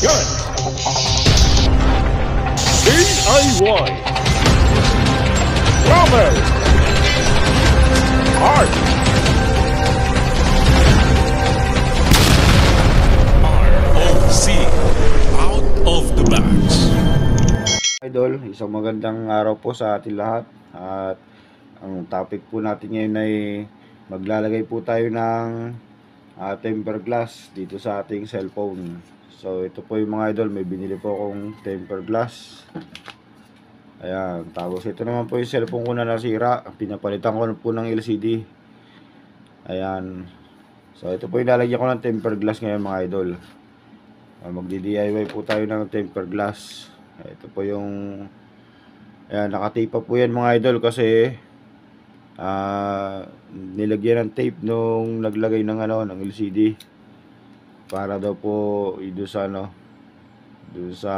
Good. DIY. Bravo. Art. ROC. Out of the box. Idol, isang magandang araw po sa ating lahat. At ang topic po natin ngayon ay maglalagay po tayo ng temper glass dito sa ating cellphone. So ito po yung mga idol, may binili po akong temper glass. Ayan, tapos ito naman po yung cellphone ko na nasira. Pinapalitan ko po ng LCD. Ayan. So ito po yung lalagyan ko ng temper glass ngayon mga idol. Magdi-DIY po tayo ng temper glass. Ito po yung nakatape pa po yan mga idol kasi nilagyan ng tape nung naglagay ng ng LCD para daw po doon sa doon sa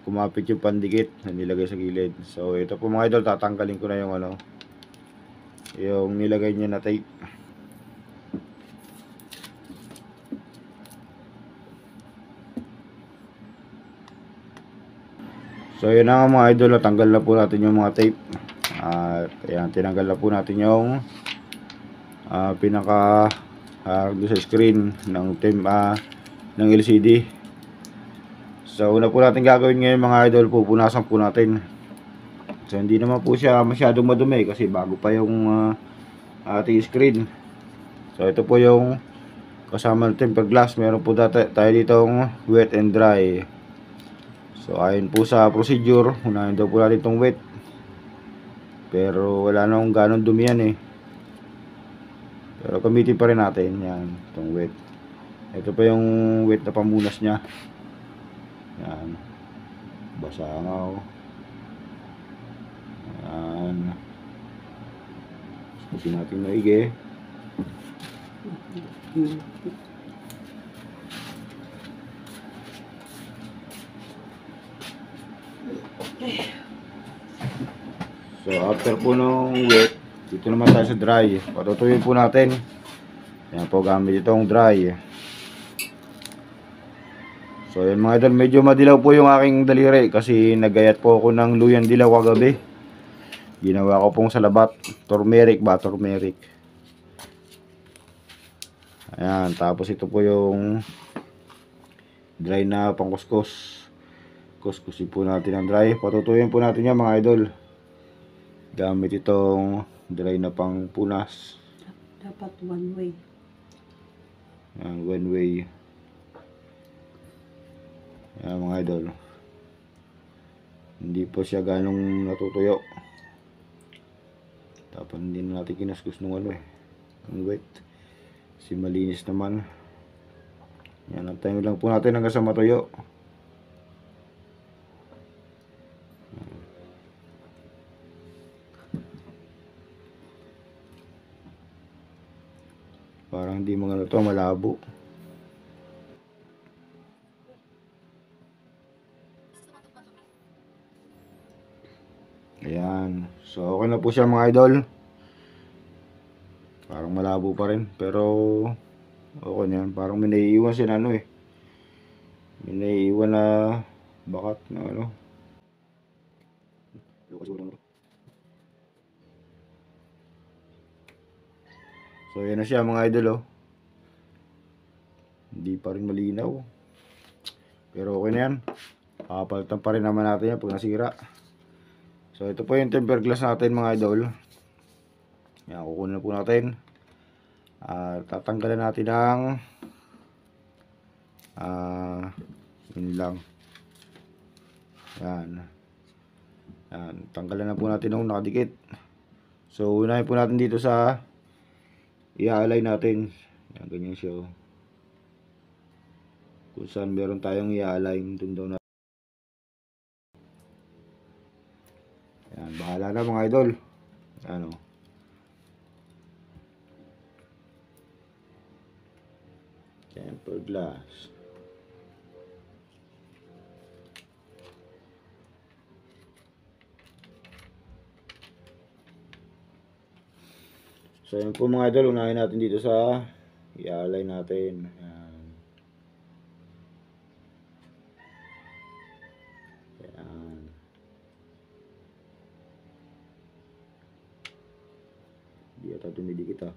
kumapit yung pandikit na nilagay sa gilid. So ito po mga idol, tatanggalin ko na yung yung nilagay niya na tape. So yun na nga mga idol, natanggal na po natin yung mga tape. At ayan, tinanggal na po natin yung pinaka doon sa screen ng LCD. So una po natin gagawin ngayon mga idol, pupunasan po natin. So hindi naman po siya masyadong madumi kasi bago pa yung ating screen. So ito po yung kasama ng temper glass. Meron po tayo ditong wet and dry. So ayon po sa procedure, unahin daw po natin itong wet. Pero wala nang ganong dumi yan eh. Pero gamitin pa rin natin yan, itong wet. Ito pa yung wet na pamunas niya. Yan. Basa nga oh. Yan. Pusin natin maigi. So after po nung wet, dito naman tayo sa dry. Patutuyin po natin. Yan po, gamit itong dry. So yan mga idol, medyo madilaw po yung aking daliri kasi nagayat po ako ng luyan dilaw kagabi. Ginawa ko pong salabat, turmeric ba, turmeric. Ayan, tapos ito po yung dry na pangkuskus. Kuskusin po natin ang dry. Patutuyin po natin yan mga idol. Gamit itong dry na pangpunas. Dapat one way. Ayan, one way. Ayan mga idol. Hindi po siya ganong natutuyo. Tapos hindi na natin kinaskus nung ang wet. Kasi malinis naman. Yan, antayin lang po natin hanggang sa matuyo. Parang hindi mga malabo. Ayan. So okay na po siya mga idol. Parang malabo pa rin. Pero okay na yan. Parang may naiiwan siya na May naiiwan na bakat na So yan na siya mga idol Hindi pa rin malinaw. Pero okay na yan. Papalitan pa rin naman natin yan pag nasira. So ito po yung temper glass natin mga idol. Yan, kukunin na po natin. Tatanggalan natin ng yun lang. Yan. Yan, tanggalan na po natin ng nakadikit. So unahin po natin dito sa i-align natin. Yan, ganyan siya kung saan meron tayong i-align dun daw na. Yan, bahala na mga idol. Temper glass. So yun po mga idol, unahin natin dito sa i-align natin. Ayan. Ito dumidikit ah.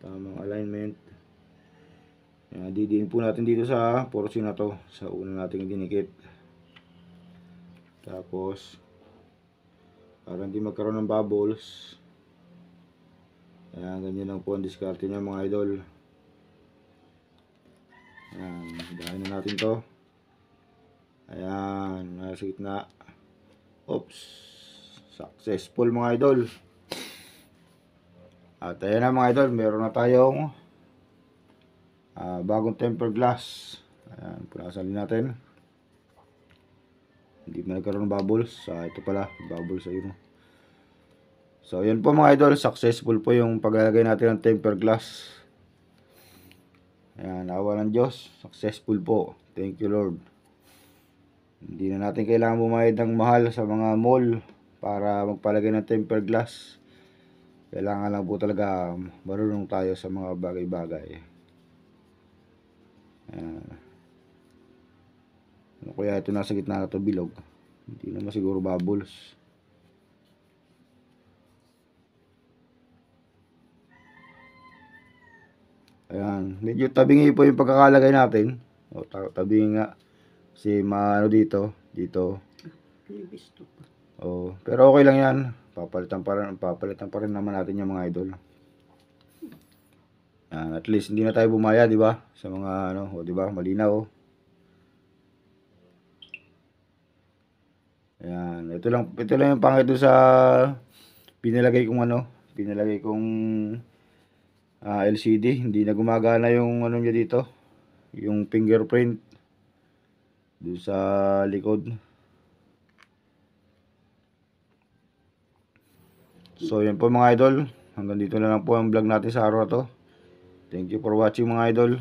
Tamang alignment. Yan, didiin po natin dito sa portion na to, sa una nating dinikit. Tapos para hindi magkaroon ng bubbles. Ayan, ganyan lang po ang diskarte niya mga idol. Ayan, dahin na natin to. Ayan, nasa gitna. Oops, successful mga idol. At ayan na mga idol, meron na tayong bagong tempered glass. Ayan, punasan natin. Hindi na nagkaroon ng bubbles. Ito pala, bubbles ayun. So ayan po mga idol, successful po yung paglalagay natin ng tempered glass. Ayan, awa ng Diyos, successful po. Thank you Lord. Hindi na natin kailangan bumayad ng mahal sa mga mall para magpalagay ng tempered glass. Kailangan lang po talaga marunong tayo sa mga bagay-bagay. Ano kaya ito nasa gitna na ito bilog? Hindi naman siguro bubbles. Ayan, medyo tabingi po yung pagkakalagay natin. O, tabingi nga. Kasi maano dito. Pinibis to pa. O, pero okay lang yan. Papalitan pa rin naman natin yung mga idol. At least hindi na tayo bumaya, di ba? Sa mga ano, o di ba? Malinaw. Ayan, ito lang yung pangit doon sa pinalagay kong LCD. Hindi na gumagana yung ano niya dito, yung fingerprint doon sa likod. So yan po mga idol, hanggang dito na lang po ang vlog natin sa araw na to. Thank you for watching mga idol.